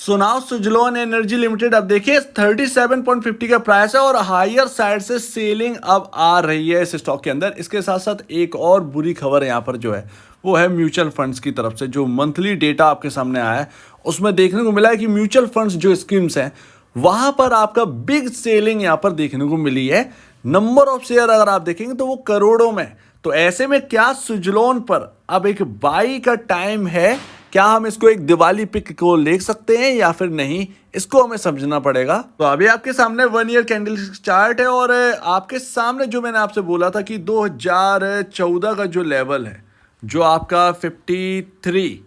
सुनाओ Suzlon energy limited. अब देखिए 37.50 का प्राइस है और हायर साइड से सेलिंग अब आ रही है इस स्टॉक के अंदर। इसके साथ साथ एक और बुरी खबर यहाँ पर जो है वो है म्यूचुअल फंड्स की तरफ से। जो मंथली डेटा आपके सामने आया है उसमें देखने को मिला है कि म्यूचुअल फंड्स जो स्कीम्स हैं वहां पर आपका बिग सेलिंग यहाँ पर देखने को मिली है। नंबर ऑफ शेयर अगर आप देखेंगे तो वो करोड़ों में। तो ऐसे में क्या सुजलोन पर अब एक बाई का टाइम है? क्या हम इसको एक दिवाली पिक को ले सकते हैं या फिर नहीं, इसको हमें समझना पड़ेगा। तो अभी आपके सामने 1 ईयर कैंडल चार्ट है और आपके सामने जो मैंने आपसे बोला था कि 2014 का जो लेवल है, जो आपका 53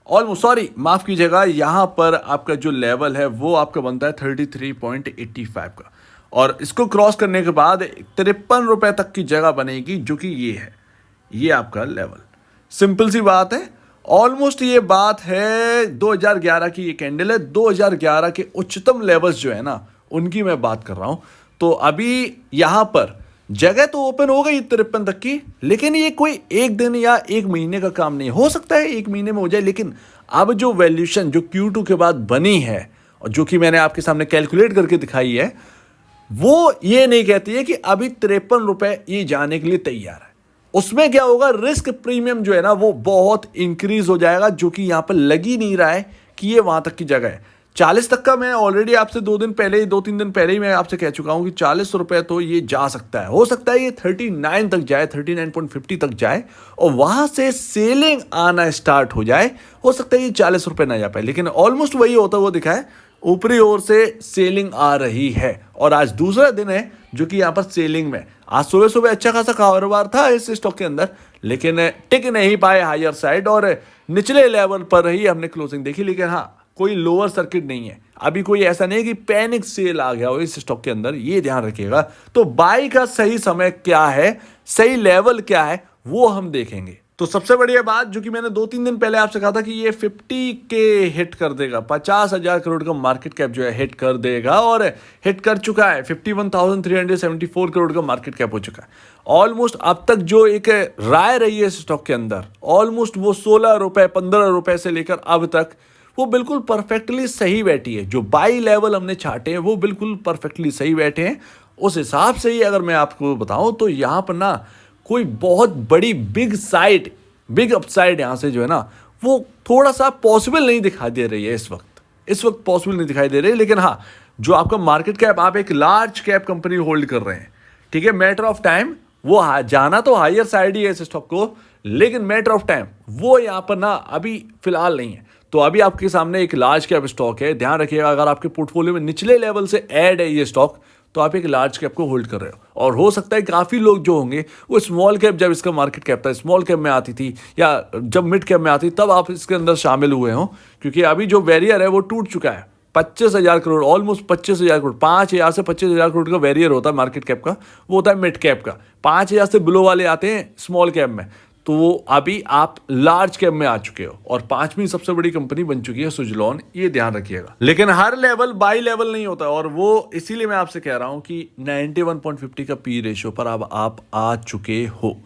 ऑलमोस्ट, सॉरी माफ कीजिएगा, यहां पर आपका जो लेवल है वो आपका बनता है 33.85 का, और इसको क्रॉस करने के बाद 53 रुपए तक की जगह बनेगी, जो कि ये है, ये आपका लेवल। सिंपल सी बात है। ऑलमोस्ट ये बात है 2011 की, ये कैंडल है 2011 के उच्चतम लेवल्स जो है ना उनकी मैं बात कर रहा हूं। तो अभी यहां पर जगह तो ओपन हो गई 53 तक की, लेकिन ये कोई एक दिन या एक महीने का काम नहीं। हो सकता है एक महीने में हो जाए, लेकिन अब जो वैल्यूएशन जो Q2 के बाद बनी है और जो कि मैंने आपके सामने कैलकुलेट करके दिखाई है, वो ये नहीं कहती है कि अभी 53 रुपए ये जाने के लिए तैयार है। उसमें क्या होगा, रिस्क प्रीमियम जो है ना वो बहुत इंक्रीज हो जाएगा, जो कि यहां पर लग ही नहीं रहा है कि ये वहां तक की जगह है। 40 तक का मैं ऑलरेडी आपसे 2-3 दिन पहले ही मैं आपसे कह चुका हूं कि 40 रुपए तो ये जा सकता है। हो सकता है ये 39 तक जाए, 39.50 तक जाए और वहां से सेलिंग आना स्टार्ट हो जाए। हो सकता है ये 40 रुपए ना जा पाए, लेकिन ऑलमोस्ट वही होता हुआ दिखा है। ऊपरी ओर से सेलिंग आ रही है और आज दूसरा दिन है जो कि यहां पर सेलिंग में। आज सुबह सुबह अच्छा खासा कारोबार था इस स्टॉक के अंदर, लेकिन टिक नहीं पाए हायर साइड और निचले लेवल पर ही हमने क्लोजिंग देखी। लेकिन हाँ, कोई लोअर सर्किट नहीं है अभी, कोई ऐसा नहीं कि पैनिक सेल आ गया हो इस स्टॉक के अंदर, ये ध्यान रखिएगा। तो बाई का सही समय क्या है, सही लेवल क्या है, वो हम देखेंगे। तो सबसे बढ़िया बात जो कि मैंने 2-3 दिन पहले आपसे कहा था कि ये 50 के हिट कर देगा, 50,000 करोड़ का मार्केट कैप जो है हिट कर देगा, और हिट कर चुका है। 51,374 करोड़ का मार्केट कैप हो चुका है। ऑलमोस्ट अब तक जो एक राय रही है इस स्टॉक के अंदर, ऑलमोस्ट वो 16 रुपए 15 रुपए से लेकर अब तक वो बिल्कुल परफेक्टली सही बैठी है। जो बाई लेवल हमने छाटे हैं वो बिल्कुल परफेक्टली सही बैठे हैं। उस हिसाब से ही अगर मैं आपको बताऊं तो यहां पर ना कोई बहुत बड़ी बिग अपसाइड यहां से जो है ना वो थोड़ा सा पॉसिबल नहीं दिखाई दे रही है इस वक्त पॉसिबल नहीं दिखाई दे रही है। लेकिन हाँ, जो आपका मार्केट कैप, आप एक लार्ज कैप कंपनी होल्ड कर रहे हैं, ठीक है, मैटर ऑफ टाइम वो जाना तो हायर साइड ही है इस स्टॉक को, लेकिन मैटर ऑफ टाइम वो यहां पर ना अभी फिलहाल नहीं है। तो अभी आपके सामने एक लार्ज कैप स्टॉक है। ध्यान रखिएगा, अगर आपके पोर्टफोलियो में निचले लेवल से ऐड है ये स्टॉक, तो आप एक लार्ज कैप को होल्ड कर रहे हो। और हो सकता है काफ़ी लोग जो होंगे वो स्मॉल कैप, जब इसका मार्केट कैप था स्मॉल कैप में आती थी या जब मिड कैप में आती, तब आप इसके अंदर शामिल हुए हों, क्योंकि अभी जो बैरियर है वो टूट चुका है। 25,000 करोड़, ऑलमोस्ट 25,000 करोड़, 5,000 से 25,000 करोड़ का बैरियर होता है मार्केट कैप का, वो होता है मिड कैप का। 5,000 से बिलो वाले आते हैं स्मॉल कैप में। तो वो अभी आप लार्ज कैप में आ चुके हो और 5वीं सबसे बड़ी कंपनी बन चुकी है सुजलोन, ये ध्यान रखिएगा। लेकिन हर लेवल बाई लेवल नहीं होता, और वो इसीलिए मैं आपसे कह रहा हूं कि 91.50 का पी रेशियो पर अब आप आ चुके हो।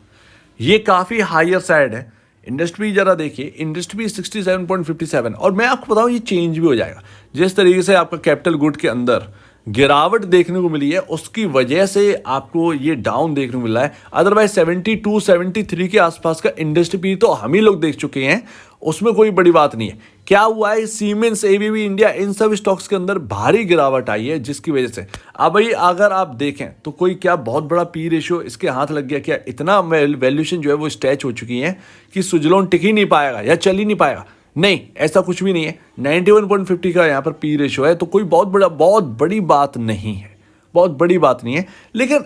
ये काफी हायर साइड है। इंडस्ट्री जरा देखिए, इंडस्ट्री 67.57, और मैं आपको बताऊं ये चेंज भी हो जाएगा। जिस तरीके से आपका कैपिटल गुड के अंदर गिरावट देखने को मिली है उसकी वजह से आपको ये डाउन देखने को मिला है। अदरवाइज 72-73 के आसपास का इंडस्ट्री तो हम ही लोग देख चुके हैं, उसमें कोई बड़ी बात नहीं है। क्या हुआ है, सीमेंस, एबीबी इंडिया, इन सब स्टॉक्स के अंदर भारी गिरावट आई है, जिसकी वजह से अब भाई अगर आप देखें तो कोई क्या बहुत बड़ा पी रेशियो इसके हाथ लग गया, क्या इतना वैल्यूएशन जो है वो स्ट्रेच हो चुकी है कि सुजलोन टिक ही नहीं पाएगा या चल ही नहीं पाएगा? नहीं, ऐसा कुछ भी नहीं है। 91.50 का यहाँ पर पी रेशियो है, तो कोई बहुत बड़ी बात नहीं है, बहुत बड़ी बात नहीं है। लेकिन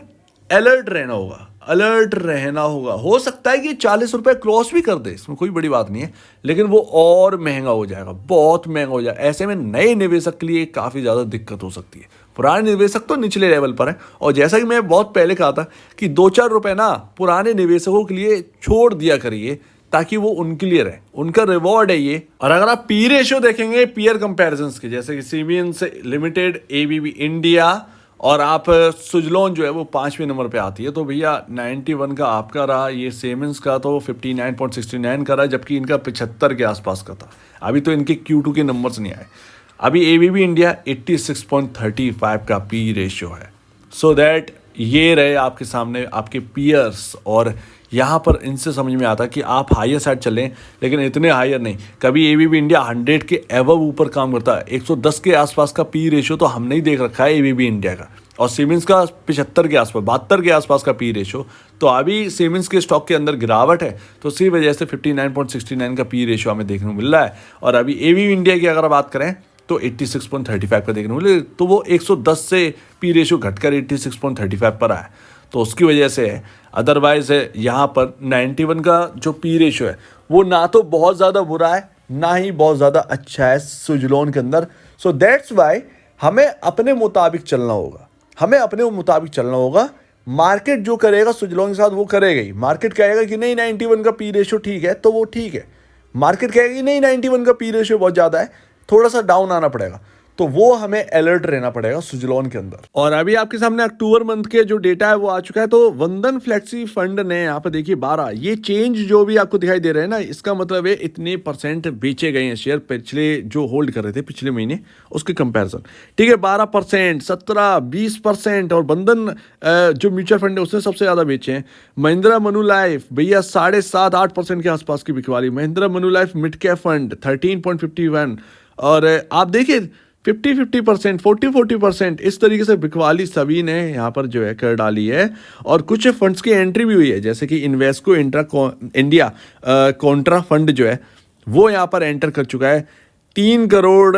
अलर्ट रहना होगा। हो सकता है कि 40 रुपए क्रॉस भी कर दे, इसमें कोई बड़ी बात नहीं है, लेकिन वो और महंगा हो जाएगा, बहुत महंगा हो जाएगा। ऐसे में नए निवेशक के लिए काफ़ी ज़्यादा दिक्कत हो सकती है। पुराने निवेशक तो निचले लेवल पर है, और जैसा कि मैं बहुत पहले कहा था कि 2-4 रुपए ना पुराने निवेशकों के लिए छोड़ दिया करिए, ताकि वो उनके लिए रहे, उनका रिवॉर्ड है ये। और अगर आप पी रेशियो देखेंगे पीयर कंपैरिजंस के, जैसे कि सीमेंस लिमिटेड, एबीबी इंडिया और आप सुजलोन जो है वो 5वें नंबर पे आती है, तो भैया 91 का आपका रहा, ये सीमेंस का तो 59.69 का रहा, जबकि इनका 75 के आसपास का था। अभी तो इनके Q2 के नंबर्स नहीं आए। अभी एबीबी इंडिया 86.35 का पी रेशियो है। सो दैट ये रहे आपके सामने आपके पीयर्स, और यहाँ पर इनसे समझ में आता है कि आप हायर साइड चलें, लेकिन इतने हायर नहीं। कभी एबीबी इंडिया 100 के एवव ऊपर काम करता है, 110 के आसपास का पी रेशियो तो हमने ही देख रखा है एबीबी इंडिया का, और सीमेंस का 75 के आसपास, 72 के आसपास का पी रेशियो। तो अभी सीमेंस के स्टॉक के अंदर गिरावट है, तो इसी वजह से 59.69 का पी रेशियो हमें देखने को मिल रहा है। और अभी एबीबी इंडिया की अगर बात करें तो 86.35 का देखने को मिले, तो वो 110 से पी रेशियो घटकर 86.35 पर आया, तो उसकी वजह से है। अदरवाइज यहाँ पर 91 का जो पी रेशियो है वो ना तो बहुत ज़्यादा बुरा है ना ही बहुत ज़्यादा अच्छा है सुजलॉन के अंदर। सो दैट्स वाई हमें अपने मुताबिक चलना होगा, हमें अपने मुताबिक चलना होगा। मार्केट जो करेगा सुजलॉन के साथ वो करेगा ही। मार्केट कहेगा कि नहीं 91 का पी रेशियो ठीक है तो वो ठीक है, मार्केट कहेगा कि नहीं 91 का पी रेशियो बहुत ज़्यादा है, थोड़ा सा डाउन आना पड़ेगा, तो वो हमें अलर्ट रहना पड़ेगा सुजलॉन के अंदर। और अभी आपके सामने अक्टूबर मंथ के जो डेटा है वो आ चुका है। तो बंधन फ्लेक्सी फंड ने यहाँ पर देखिए 12, ये चेंज जो भी आपको दिखाई दे रहा है ना, इसका मतलब है इतने % बेचे गए हैं शेयर पिछले जो होल्ड कर रहे थे पिछले महीने उसके कंपैरिजन, ठीक है। 12%, 17, 20%, और बंधन जो म्यूचुअल फंड है उसने सबसे ज़्यादा बेचे हैं। महिंद्रा मनुलाइफ भैया 7.5-8% के आसपास की बिकवाली। Mahindra Manulife mid cap fund 13.51, और आप देखिए 50% 40% इस तरीके से बिकवाली सभी ने यहाँ पर जो है कर डाली है। और कुछ फंड्स की एंट्री भी हुई है, जैसे कि इन्वेस्को इंडिया कॉन्ट्रा फंड जो है वो यहाँ पर एंटर कर चुका है। 3 करोड़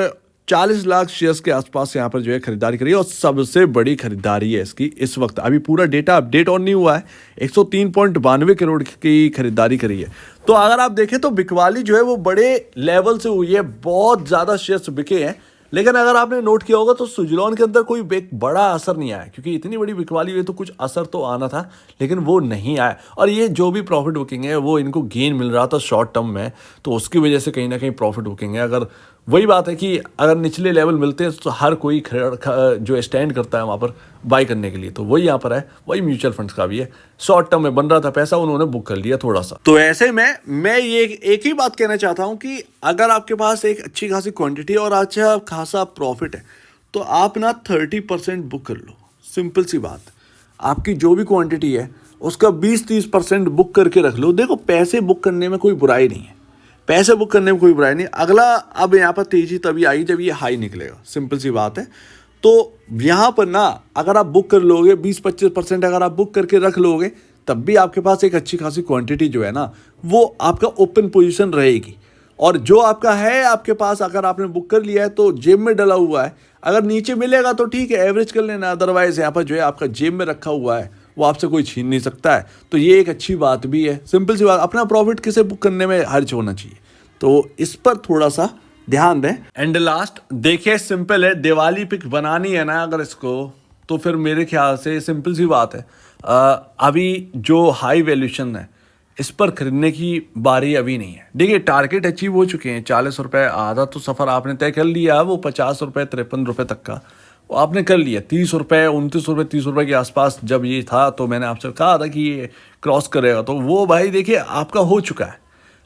40 लाख शेयर्स के आसपास यहाँ पर जो है खरीदारी करी है, और सबसे बड़ी खरीदारी है इसकी इस वक्त। अभी पूरा डेटा अपडेट और नहीं हुआ है, 103.92 करोड़ की खरीदारी करी है। तो अगर आप देखें तो बिकवाली जो है वो बड़े लेवल से हुई है, बहुत ज़्यादा शेयर्स बिके हैं। लेकिन अगर आपने नोट किया होगा तो सुजलॉन के अंदर कोई बड़ा असर नहीं आया, क्योंकि इतनी बड़ी बिकवाली हुई तो कुछ असर तो आना था, लेकिन वो नहीं आया। और ये जो भी प्रॉफिट बुकिंग है वो इनको गेन मिल रहा था शॉर्ट टर्म में, तो उसकी वजह से कहीं ना कहीं प्रॉफिट बुकिंग है। अगर वही बात है कि अगर निचले लेवल मिलते हैं तो हर कोई जो स्टैंड करता है वहाँ पर बाई करने के लिए, तो वही यहाँ पर है, वही म्यूचुअल फंड्स का भी है। शॉर्ट टर्म में बन रहा था पैसा, उन्होंने बुक कर लिया थोड़ा सा। तो ऐसे में मैं ये एक ही बात कहना चाहता हूँ कि अगर आपके पास एक अच्छी खासी क्वांटिटी और अच्छा खासा प्रॉफिट है तो आप ना 30% बुक कर लो। सिंपल सी बात, आपकी जो भी क्वांटिटी है उसका 20-30% बुक करके रख लो। देखो पैसे बुक करने में कोई बुराई नहीं है, पैसे बुक करने में कोई बुराई नहीं। अगला अब यहाँ पर तेजी तभी आई जब ये हाई निकलेगा, सिंपल सी बात है। तो यहाँ पर ना अगर आप बुक कर लोगे 20-25% अगर आप बुक करके रख लोगे, तब भी आपके पास एक अच्छी खासी क्वांटिटी जो है ना वो आपका ओपन पोजीशन रहेगी। और जो आपका है आपके पास अगर आपने बुक कर लिया है तो जेब में डला हुआ है, अगर नीचे मिलेगा तो ठीक है एवरेज कर लेना, अदरवाइज यहाँ पर जो है आपका जेब में रखा हुआ है वो आपसे कोई छीन नहीं सकता है। तो ये एक अच्छी बात भी है, सिंपल सी बात। अपना प्रॉफिट किसे बुक करने में हर्ज होना चाहिए, तो इस पर थोड़ा सा ध्यान दें। एंड लास्ट देखिए सिंपल है, दिवाली पिक बनानी है ना अगर इसको, तो फिर मेरे ख्याल से सिंपल सी बात है, अभी जो हाई वैल्यूएशन है इस पर खरीदने की बारी अभी नहीं है। देखिए टारगेट अचीव हो चुके हैं, 40 रुपये आधा तो सफ़र आपने तय कर लिया, वो 50 रुपये 53 रुपये तक का वो आपने कर लिया। 30 रुपये 29 रुपये 30 रुपये के आसपास जब ये था तो मैंने आपसे कहा था कि ये क्रॉस करेगा, तो वो भाई देखिए आपका हो चुका है।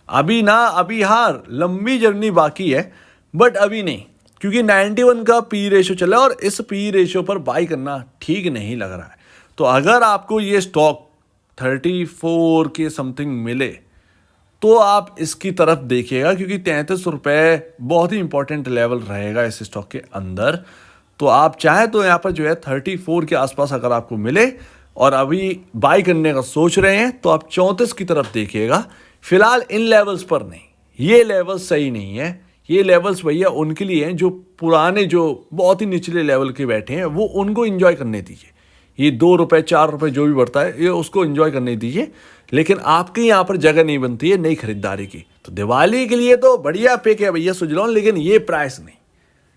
अभी ना अभी हाँ लंबी जर्नी बाकी है, बट अभी नहीं, क्योंकि 91 का पी रेशियो चला और इस पी रेशियो पर बाई करना ठीक नहीं लग रहा है। तो अगर आपको ये स्टॉक 34 के समथिंग मिले तो आप इसकी तरफ देखिएगा, क्योंकि 33 रुपये बहुत ही इंपॉर्टेंट लेवल रहेगा इस स्टॉक के अंदर। तो आप चाहे तो यहाँ पर जो है 34 के आसपास अगर आपको मिले और अभी बाई करने का सोच रहे हैं तो आप 34 की तरफ देखिएगा। फिलहाल इन लेवल्स पर नहीं, ये लेवल्स सही नहीं है। ये लेवल्स भैया उनके लिए हैं जो पुराने जो बहुत ही निचले लेवल के बैठे हैं, वो उनको एंजॉय करने दीजिए। ये 2 रुपये 4 रुपये जो भी बढ़ता है ये उसको एंजॉय करने दीजिए, लेकिन आपके यहाँ पर जगह नहीं बनती है नई खरीदारी की। तो दिवाली के लिए तो बढ़िया पिक है भैया सुजलॉन, लेकिन ये प्राइस नहीं,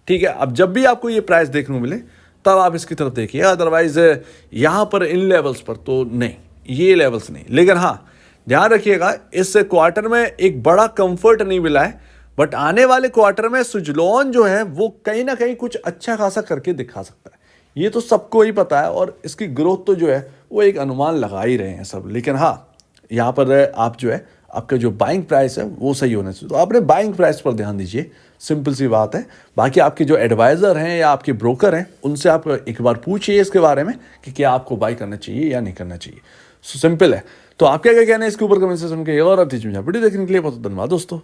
ठीक है। अब जब भी आपको ये प्राइस देखने को मिले तब आप इसकी तरफ देखिए, अदरवाइज यहाँ पर इन लेवल्स पर तो नहीं, ये लेवल्स नहीं। लेकिन हाँ ध्यान रखिएगा इस क्वार्टर में एक बड़ा कंफर्ट नहीं मिला है, बट आने वाले क्वार्टर में सुजलॉन जो है वो कहीं ना कहीं कुछ अच्छा खासा करके दिखा सकता है, ये तो सबको ही पता है। और इसकी ग्रोथ तो जो है वो एक अनुमान लगा ही रहे हैं सब। लेकिन हाँ यहाँ पर आप जो है आपका जो बाइंग प्राइस है वो सही होना चाहिए। तो आपने बाइंग प्राइस पर ध्यान दीजिए, सिंपल सी बात है। बाकी आपके जो एडवाइज़र हैं या आपके ब्रोकर हैं उनसे आप एक बार पूछिए इसके बारे में कि क्या आपको बाई करना चाहिए या नहीं करना चाहिए। सो सिंपल है। तो आप क्या क्या कहना है इसके ऊपर कमेंट सेक्शन में, और अब वीडियो देखने के लिए बहुत धन्यवाद दोस्तों।